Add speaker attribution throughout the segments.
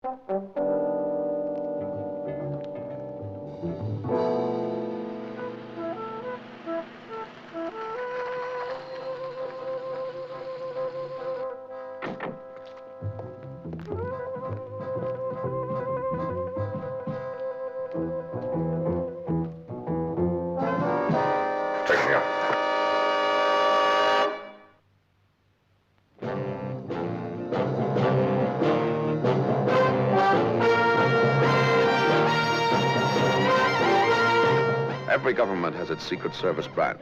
Speaker 1: Take me up. Every government has its Secret Service branch.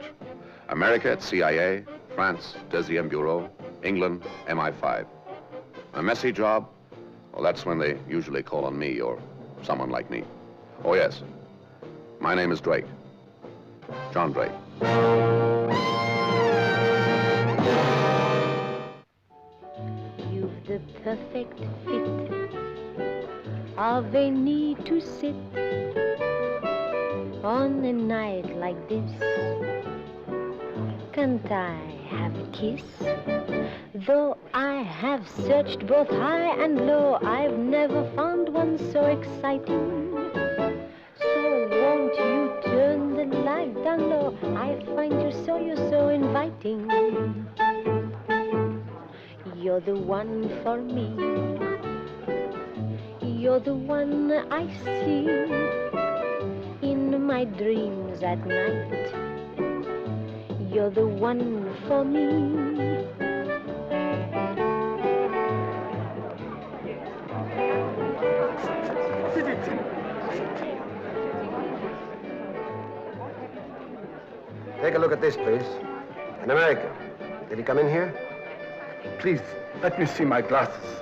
Speaker 1: America, it's CIA, France, Deuxième Bureau, England, MI5. A messy job? Well, that's when they usually call on me or someone like me. Oh, yes. My name is Drake. John Drake.
Speaker 2: You've the perfect fit of a need to sit on a night like this. Can't I have a kiss? Though I have searched both high and low, I've never found one so exciting. So won't you turn the light down low? I find you're so inviting. You're the one for me. You're the one I see in my dreams at night. You're the one for me.
Speaker 3: Take a look at this, please. An American. Did he come in here?
Speaker 4: Please, let me see my glasses.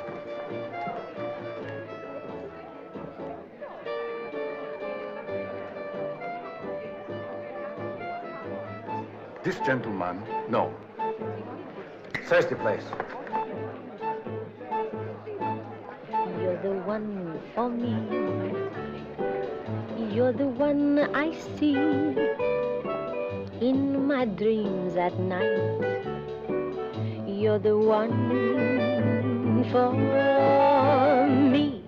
Speaker 4: This gentleman, no.
Speaker 3: Search the place.
Speaker 2: You're the one for me. You're the one I see in my dreams at night. You're the one for me.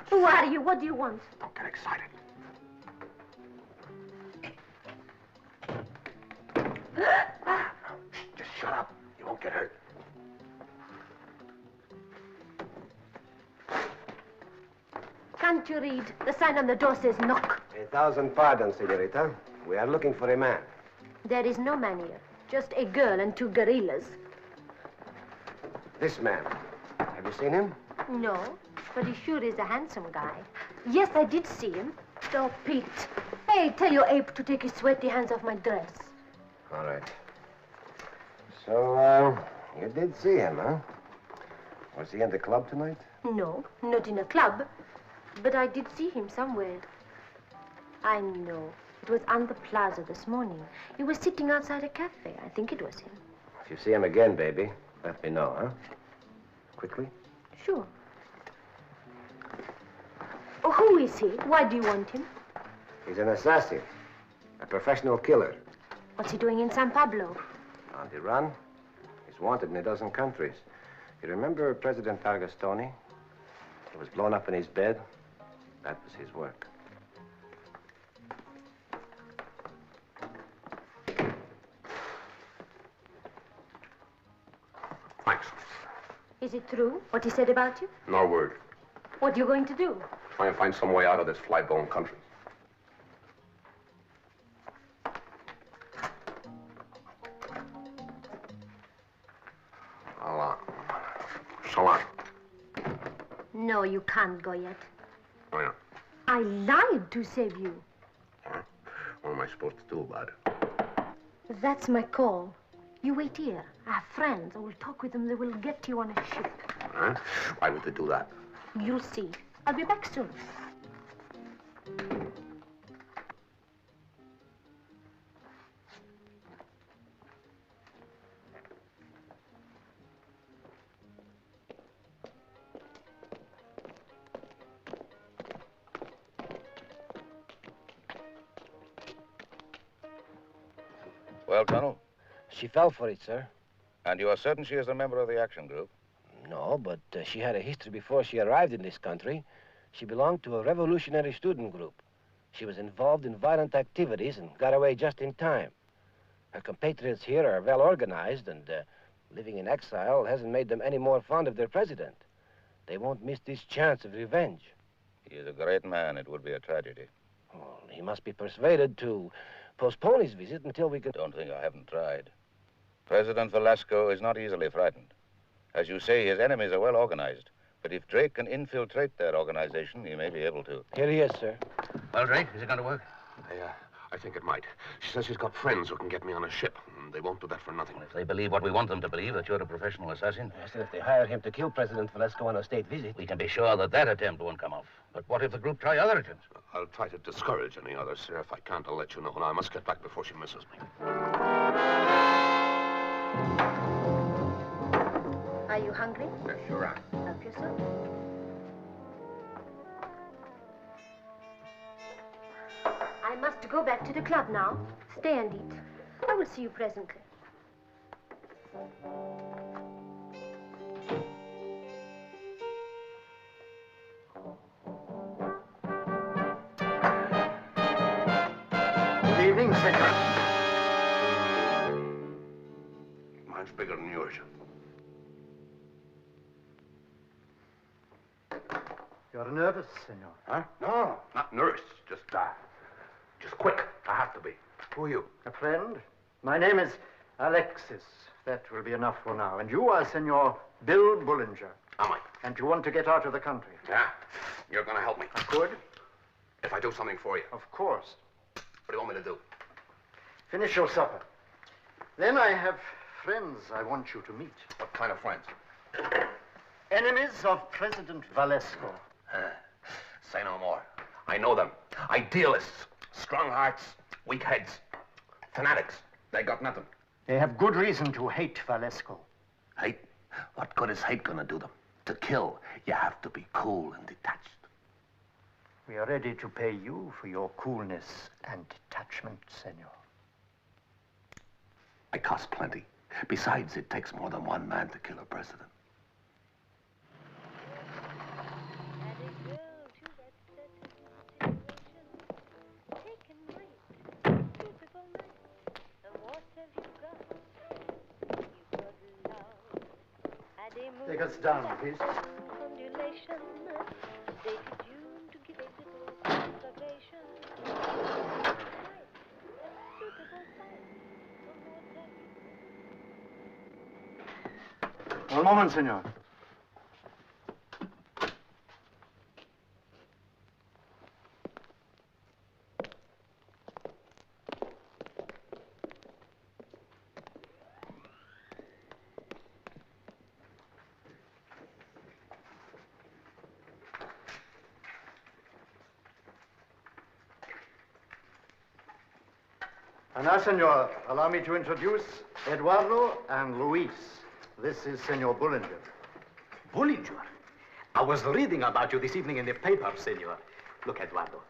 Speaker 5: Who are you? What do you want?
Speaker 1: Don't get excited. Just shut up. You won't get hurt.
Speaker 5: Can't you read? The sign on the door says knock.
Speaker 3: 1,000 pardons, señorita. We are looking for a man.
Speaker 5: There is no man here. Just a girl and two gorillas.
Speaker 3: This man. Have you seen him?
Speaker 5: No, but he sure is a handsome guy. Yes, I did see him. Stop it. Hey, tell your ape to take his sweaty hands off my dress.
Speaker 3: All right. So, you did see him, huh? Was he in the club tonight?
Speaker 5: No, not in a club. But I did see him somewhere. I know. It was on the plaza this morning. He was sitting outside a cafe. I think it was him.
Speaker 3: If you see him again, baby, let me know, huh? Quickly?
Speaker 5: Sure. Oh, who is he? Why do you want him?
Speaker 3: He's an assassin. A professional killer.
Speaker 5: What's he doing in San Pablo?
Speaker 3: On the run. He's wanted in a dozen countries. You remember President Argostoni? He was blown up in his bed. That was his work.
Speaker 1: Thanks.
Speaker 5: Is it true, what he said about you?
Speaker 1: No word.
Speaker 5: What are you going to do?
Speaker 1: Try and find some way out of this fly-blown country. So long.
Speaker 5: No, you can't go yet.
Speaker 1: Oh, yeah.
Speaker 5: I lied to save you.
Speaker 1: Huh? What am I supposed to do about it?
Speaker 5: That's my call. You wait here. I have friends. I will talk with them. They will get you on a ship.
Speaker 1: Huh? Why would they do that?
Speaker 5: You'll see. I'll be back soon.
Speaker 6: Well, Colonel?
Speaker 3: She fell for it, sir.
Speaker 6: And you are certain she is a member of the action group?
Speaker 3: No, but she had a history before she arrived in this country. She belonged to a revolutionary student group. She was involved in violent activities and got away just in time. Her compatriots here are well organized, and living in exile hasn't made them any more fond of their president. They won't miss this chance of revenge.
Speaker 6: He is a great man. It would be a tragedy.
Speaker 3: Well, he must be persuaded to postpone his visit until we can...
Speaker 6: Don't think I haven't tried. President Velasco is not easily frightened. As you say, his enemies are well organized. But if Drake can infiltrate their organization, he may be able to.
Speaker 3: Here he is, sir.
Speaker 7: Well, Drake, is it going to work?
Speaker 1: I think it might. She says she's got friends who can get me on a ship. And they won't do that for nothing.
Speaker 7: Well, if they believe what we want them to believe, that you're a professional assassin,
Speaker 3: I said if they hire him to kill President Velasco on a state visit...
Speaker 7: we can be sure that that attempt won't come off. But what if the group try other attempts?
Speaker 1: I'll try to discourage any others, sir. If I can't, I'll let you know. And I must get back before she misses me.
Speaker 5: Are you hungry?
Speaker 1: Yes, sure am.
Speaker 5: Help yourself. I must go back to the club now. Stay and eat. I will see you presently.
Speaker 4: Good evening, senor.
Speaker 1: Mine's bigger than yours.
Speaker 4: You're nervous, senor.
Speaker 1: Huh? No, not nervous. Just quick. I have to be. Who are you?
Speaker 4: A friend. My name is Alexis. That will be enough for now. And you are Senor Bill Bullinger.
Speaker 1: Am I?
Speaker 4: And you want to get out of the country.
Speaker 1: Yeah. You're going to help me.
Speaker 4: I could.
Speaker 1: If I do something for you.
Speaker 4: Of course.
Speaker 1: What do you want me to do?
Speaker 4: Finish your supper. Then I have friends I want you to meet.
Speaker 1: What kind of friends?
Speaker 4: Enemies of President Velasco.
Speaker 1: Say no more. I know them. Idealists. Strong hearts. Weak heads. Fanatics. They got nothing.
Speaker 4: They have good reason to hate Velasco.
Speaker 7: Hate? What good is hate going to do them? To kill, you have to be cool and detached.
Speaker 4: We are ready to pay you for your coolness and detachment, senor.
Speaker 7: I cost plenty. Besides, it takes more than one man to kill a president.
Speaker 4: Take us down, please. One moment, senor. And now, senor, allow me to introduce Eduardo and Luis. This is Senor Bullinger.
Speaker 8: Bullinger? I was reading about you this evening in the paper, senor. Look, Eduardo.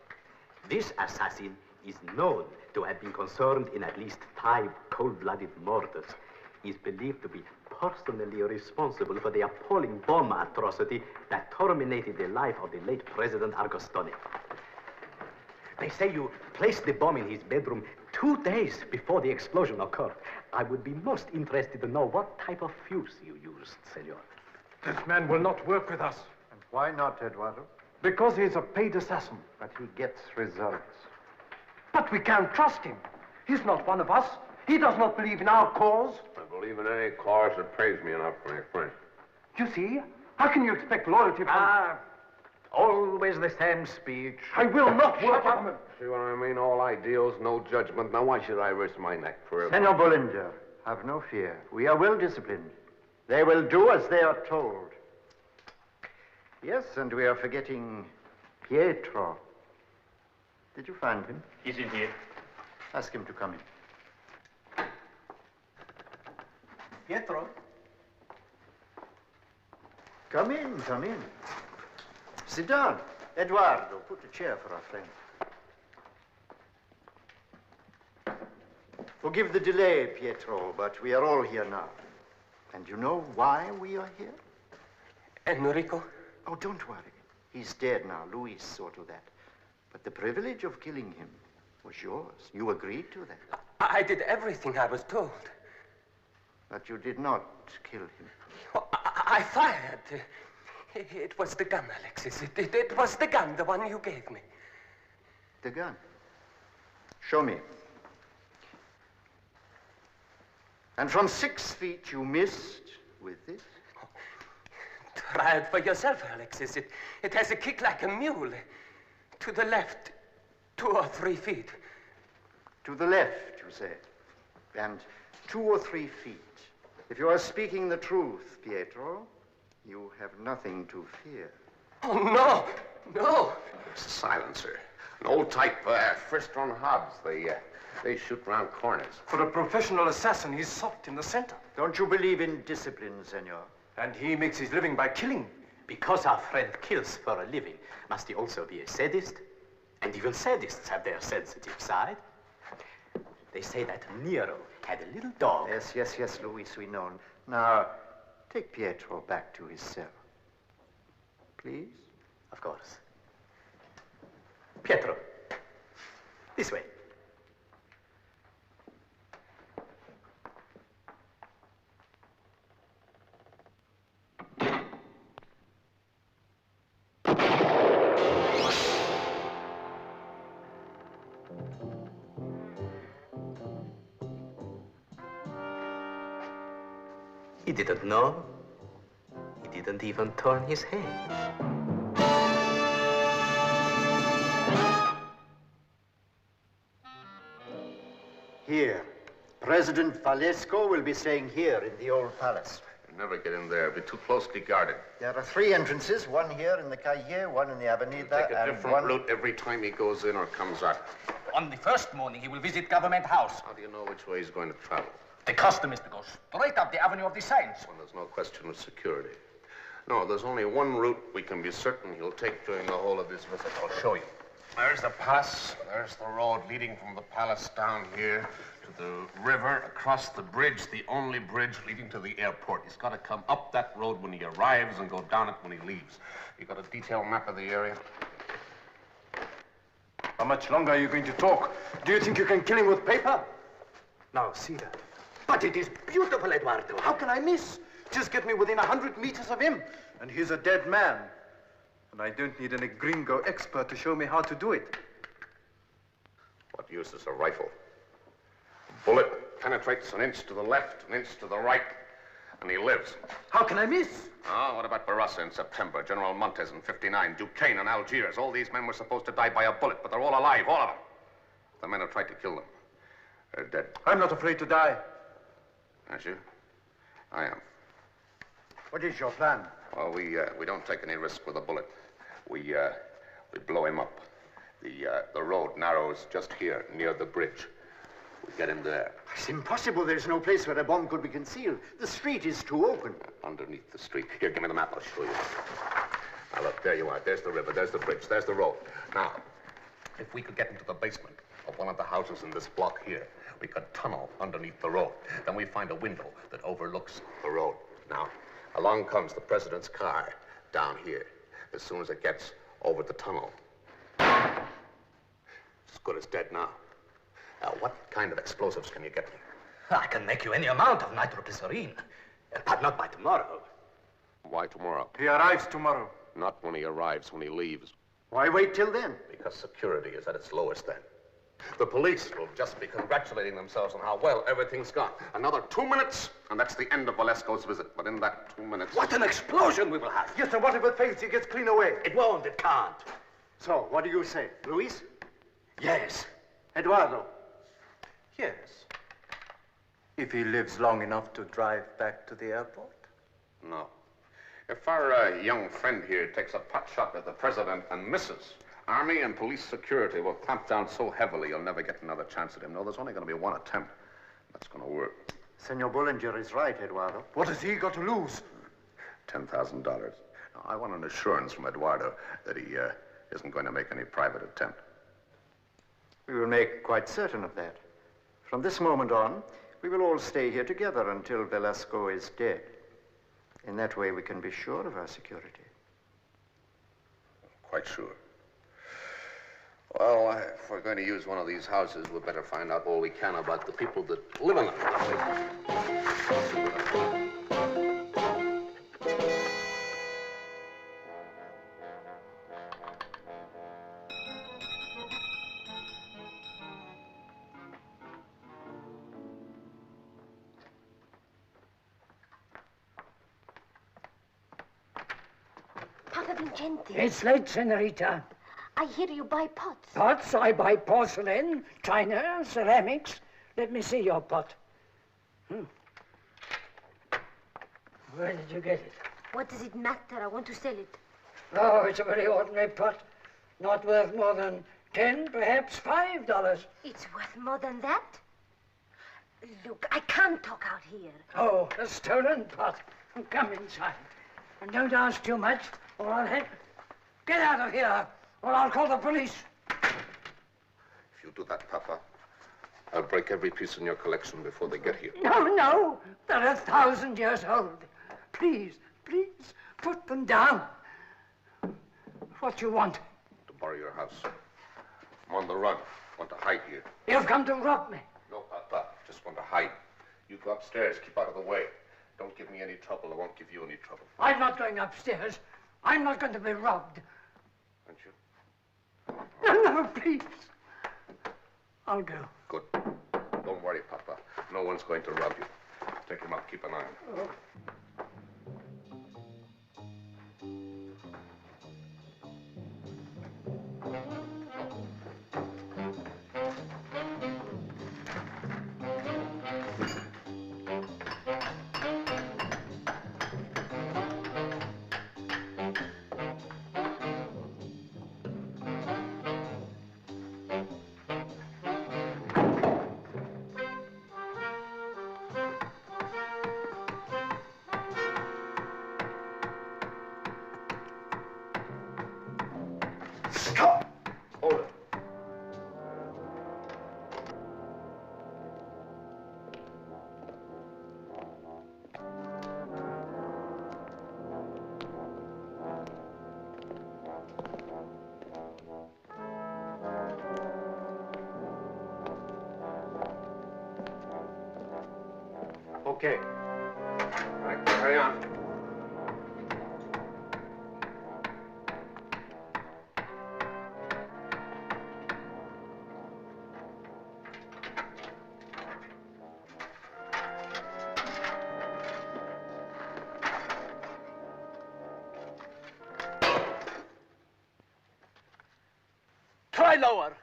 Speaker 8: This assassin is known to have been concerned in at least 5 cold-blooded murders. He is believed to be personally responsible for the appalling bomb atrocity that terminated the life of the late President Argostoni. They say you placed the bomb in his bedroom 2 days before the explosion occurred. I would be most interested to know what type of fuse you used, senor.
Speaker 4: This man will not work with us. And why not, Eduardo? Because he's a paid assassin. But he gets results. But we can't trust him. He's not one of us. He does not believe in our cause.
Speaker 1: I believe in any cause that pays me enough for my friend.
Speaker 4: You see? How can you expect loyalty from...
Speaker 8: Always the same speech.
Speaker 4: I will not work with him.
Speaker 1: See what I mean? All ideals, no judgment. Now, why should I risk my neck for it?
Speaker 4: Senor Bullinger, have no fear. We are well disciplined. They will do as they are told. Yes, and we are forgetting Pietro. Did you find him?
Speaker 8: He's in here.
Speaker 4: Ask him to come in.
Speaker 8: Pietro?
Speaker 4: Come in, come in. Sit down. Eduardo, put a chair for our friend.
Speaker 9: Forgive the delay, Pietro, but we are all here now. And you know why we are here?
Speaker 10: Enrico?
Speaker 9: Oh, don't worry. He's dead now. Luis saw to that. But the privilege of killing him was yours. You agreed to that.
Speaker 10: I did everything I was told.
Speaker 9: But you did not kill him.
Speaker 10: Oh, I fired. It was the gun, Alexis. It was the gun, the one you gave me.
Speaker 9: The gun? Show me. And from 6 feet you missed with this?
Speaker 10: Try it for yourself, Alexis. It has a kick like a mule. To the left, 2 or 3 feet.
Speaker 9: To the left, you say. And 2 or 3 feet. If you are speaking the truth, Pietro, you have nothing to fear.
Speaker 10: Oh, no! No!
Speaker 1: It's a silencer. An old type, first-run Hobbs. They shoot round corners.
Speaker 4: For a professional assassin, he's soft in the center.
Speaker 9: Don't you believe in discipline, senor?
Speaker 4: And he makes his living by killing.
Speaker 8: Because our friend kills for a living, must he also be a sadist? And even sadists have their sensitive side. They say that Nero had a little dog.
Speaker 9: Yes, Luis, we know. Now, take Pietro back to his cell. Please?
Speaker 8: Of course. Pietro, this way. He didn't know. He didn't even turn his head.
Speaker 9: Here. President Valesco will be staying here in the old palace.
Speaker 1: You'll never get in there. It'll be too closely guarded.
Speaker 9: There are 3 entrances, one here in the Calle, one in the Avenida,
Speaker 1: Take a different route every time he goes in or comes out.
Speaker 7: On the first morning, he will visit Government House.
Speaker 1: How do you know which way he's going to travel?
Speaker 7: The custom is to go straight up the Avenue of the Saints.
Speaker 1: Well, there's no question of security. No, there's only one route we can be certain he'll take during the whole of this visit. I'll show you. There's the palace. There's the road leading from the palace down here to the river, across the bridge, the only bridge leading to the airport. He's got to come up that road when he arrives and go down it when he leaves. You got a detailed map of the area?
Speaker 4: How much longer are you going to talk? Do you think you can kill him with paper?
Speaker 8: Now, see that?
Speaker 4: But it is beautiful, Eduardo. How can I miss? Just get me within 100 meters of him, and he's a dead man. And I don't need any gringo expert to show me how to do it.
Speaker 1: What use is a rifle? A bullet penetrates an inch to the left, an inch to the right, and he lives.
Speaker 4: How can I miss?
Speaker 1: Oh, what about Barassa in September, General Montes in '59, Duquesne in Algiers? All these men were supposed to die by a bullet, but they're all alive, all of them. The men who tried to kill them, they're dead.
Speaker 4: I'm not afraid to die.
Speaker 1: Aren't you? I am.
Speaker 9: What is your plan?
Speaker 1: Well, we don't take any risk with a bullet. We blow him up. The road narrows just here, near the bridge. We get him there.
Speaker 9: It's impossible. There's no place where a bomb could be concealed. The street is too open.
Speaker 1: Underneath the street. Here, give me the map. I'll show you. Now, look, there you are. There's the river. There's the bridge. There's the road. Now, if we could get into the basement of one of the houses in this block here, we could tunnel underneath the road. Then we find a window that overlooks the road. Now, along comes the president's car down here. As soon as it gets over the tunnel, it's as good as dead now. Now, what kind of explosives can you get me?
Speaker 7: I can make you any amount of nitroglycerine, but not by tomorrow.
Speaker 1: Why tomorrow?
Speaker 4: He arrives tomorrow.
Speaker 1: Not when he arrives, when he leaves.
Speaker 9: Why wait till then?
Speaker 1: Because security is at its lowest then. The police will just be congratulating themselves on how well everything's gone. Another 2 minutes, and that's the end of Valesco's visit. But in that 2 minutes...
Speaker 7: What an explosion we will have!
Speaker 4: Yes, and what if it fails? He gets clean away.
Speaker 7: It won't, it can't.
Speaker 9: So, what do you say? Luis?
Speaker 7: Yes.
Speaker 9: Eduardo?
Speaker 4: Yes. If he lives long enough to drive back to the airport?
Speaker 1: No. If our young friend here takes a pot shot at the president and misses, Army and police security will clamp down so heavily you'll never get another chance at him. No, there's only going to be one attempt. That's going to work.
Speaker 9: Senor Bollinger is right, Eduardo.
Speaker 4: What has he got to lose?
Speaker 1: $10,000. Now, I want an assurance from Eduardo that he isn't going to make any private attempt.
Speaker 9: We will make quite certain of that. From this moment on, we will all stay here together until Velasco is dead. In that way, we can be sure of our security.
Speaker 1: Quite sure. Well, if we're going to use one of these houses, we'd better find out all we can about the people that live in them.
Speaker 5: Papa Vincente.
Speaker 11: It's late, Senorita.
Speaker 5: I hear you buy pots.
Speaker 11: Pots? I buy porcelain, china, ceramics. Let me see your pot. Where did you get it?
Speaker 5: What does it matter? I want to sell it.
Speaker 11: Oh, it's a very ordinary pot. Not worth more than $10, perhaps $5.
Speaker 5: It's worth more than that? Look, I can't talk out here.
Speaker 11: Oh, a stolen pot. Come inside. And don't ask too much, or I'll have... Get out of here, or I'll call the police.
Speaker 1: If you do that, Papa, I'll break every piece in your collection before they get here.
Speaker 11: No, they're 1,000 years old. Please, put them down. What you want?
Speaker 1: To borrow your house. I'm on the run. Want to hide here.
Speaker 11: You've come to rob me.
Speaker 1: No, Papa. Just want to hide. You go upstairs. Keep out of the way. Don't give me any trouble. I won't give you any trouble.
Speaker 11: I'm not going upstairs. I'm not going to be robbed.
Speaker 1: Aren't you?
Speaker 11: No, please. I'll go.
Speaker 1: Good. Don't worry, Papa. No one's going to rob you. Take him up. Keep an eye on him.
Speaker 9: Stop! Hold it.
Speaker 4: Okay.
Speaker 1: All right, carry on.
Speaker 4: Try lower.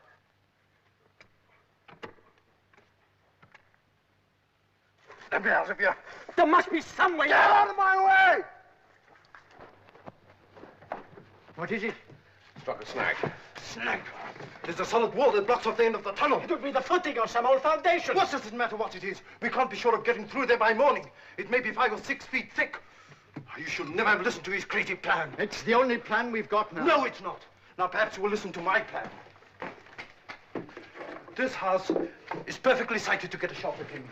Speaker 9: Let me out of here.
Speaker 4: There must be some way
Speaker 9: Get out of my way! What is it?
Speaker 1: Struck a snag.
Speaker 9: Snag. There's a solid wall that blocks off the end of the tunnel.
Speaker 4: It would be the footing of some old foundation.
Speaker 9: What does it matter what it is? We can't be sure of getting through there by morning. It may be 5 or 6 feet thick. You should never have listened to his creative plan.
Speaker 4: It's the only plan we've got now.
Speaker 9: No, it's not. Now, perhaps you will listen to my plan. This house is perfectly sighted to get a shot at him.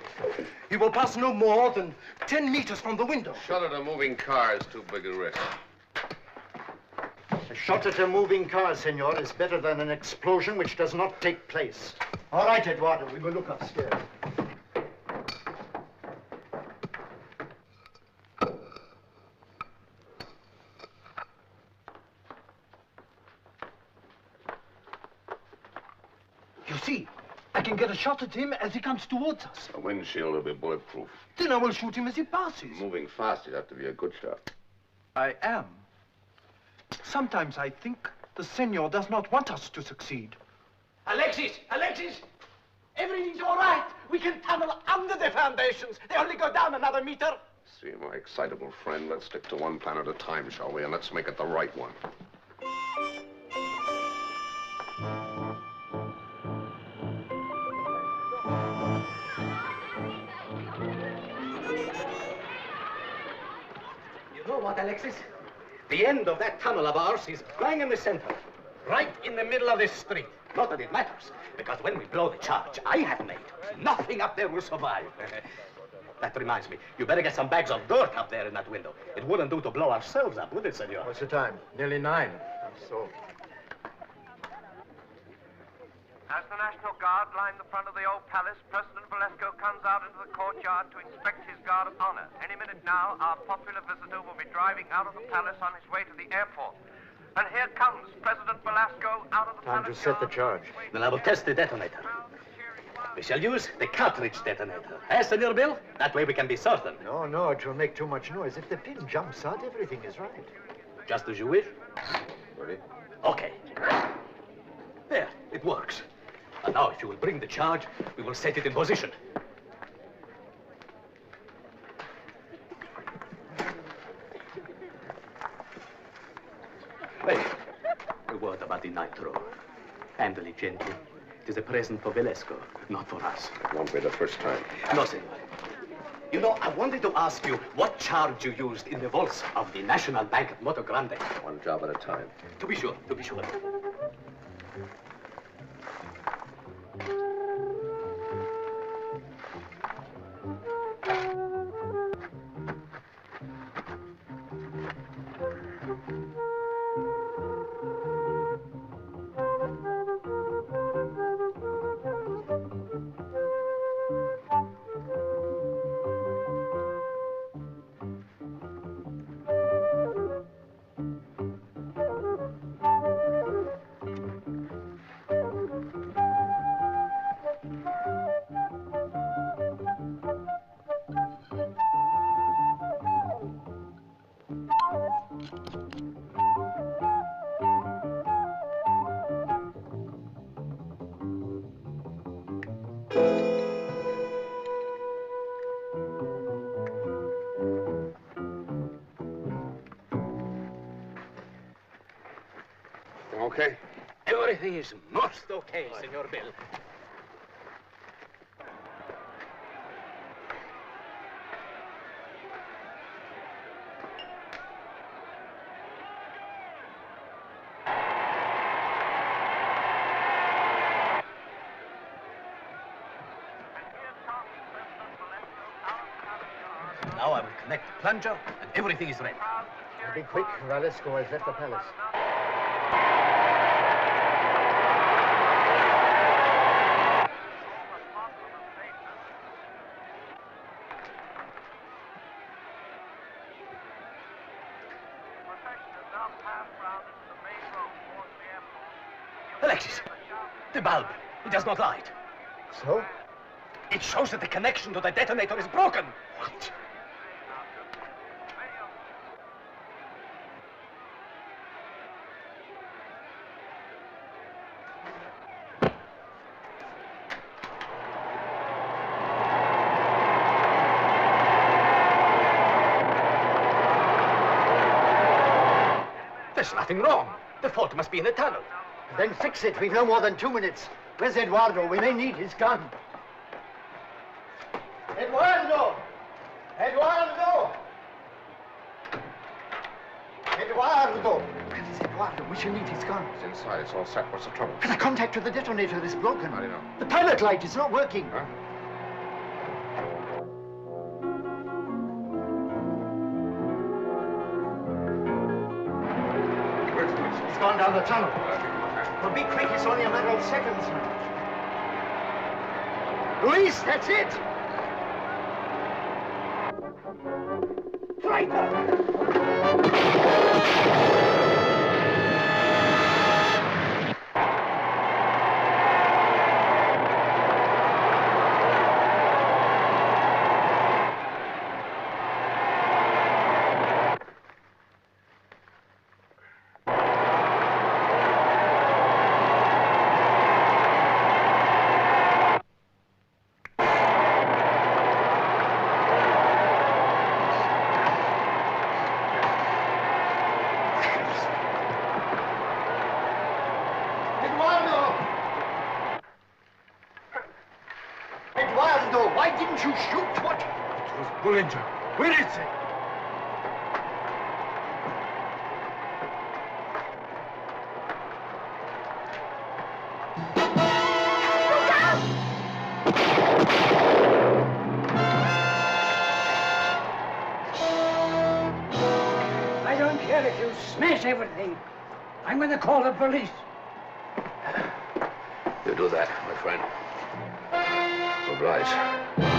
Speaker 9: He will pass no more than 10 meters from the window.
Speaker 1: Shot at a moving car is too big a risk.
Speaker 9: A shot at a moving car, senor, is better than an explosion which does not take place. All right, Eduardo, we will look upstairs.
Speaker 4: You see, I can get a shot at him as he comes towards us.
Speaker 1: A windshield will be bulletproof.
Speaker 4: Then I will shoot him as he passes.
Speaker 1: Moving fast, you'd have to be a good shot.
Speaker 4: I am. Sometimes I think the senor does not want us to succeed. Alexis! Everything's all right. We can tunnel under the foundations. They only go down another meter.
Speaker 1: See, my excitable friend, let's stick to one plan at a time, shall we? And let's make it the right one.
Speaker 8: You know what, Alexis? The end of that tunnel of ours is bang in the center, right in the middle of this street. Not that it matters, because when we blow the charge I have made, nothing up there will survive. That reminds me, you better get some bags of dirt up there in that window. It wouldn't do to blow ourselves up, would it, senor?
Speaker 4: What's the time? Nearly 9. So.
Speaker 12: As the National Guard line the front of the old palace, President Velasco comes out into the courtyard to inspect his guard of honor. Any minute now, our popular visitor will be driving out of the palace on his way to the airport. And here comes President Velasco out of the
Speaker 4: Time
Speaker 12: palace.
Speaker 4: to set the charge.
Speaker 8: Then I will test the detonator. We shall use the cartridge detonator. Eh, Senor Bill? That way we can be certain.
Speaker 4: No, it will make too much noise. If the pin jumps out, everything is right.
Speaker 8: Just as you wish.
Speaker 1: Ready?
Speaker 8: Okay. There, it works. And now, if you will bring the charge, we will set it in position. Hey, a word about the nitro. Handle it gently. It is a present for Velasco, not for us.
Speaker 1: It won't be the first time.
Speaker 8: No, senor. You know, I wanted to ask you what charge you used in the vaults of the National Bank at Moto Grande.
Speaker 1: One job at a time.
Speaker 8: To be sure, to be sure.
Speaker 1: Okay?
Speaker 8: Everything is most okay, Senor Bill. Now I will connect the plunger, and everything is ready.
Speaker 4: Be quick. Velasco has left the palace.
Speaker 8: Alexis, the bulb. It does not light.
Speaker 4: So?
Speaker 8: It shows that the connection to the detonator is broken. What? There's nothing wrong. The fault must be in the tunnel.
Speaker 4: Then fix it. We've no more than 2 minutes. Where's Eduardo? We may need his gun. Eduardo! Eduardo! Eduardo! Where is Eduardo? We shall need his gun.
Speaker 1: It's inside. It's all set. What's the trouble?
Speaker 4: The contact with the detonator is broken.
Speaker 1: How do you know?
Speaker 4: The pilot light is not working.
Speaker 1: Huh?
Speaker 4: It's gone down the tunnel. Well, be quick. It's only a matter of seconds now. Luis, that's it! Right Eduardo, why didn't you shoot? What? It was Bullinger. Where is he?
Speaker 11: confess everything. I'm going to call the police.
Speaker 1: You do that, my friend. Oblige.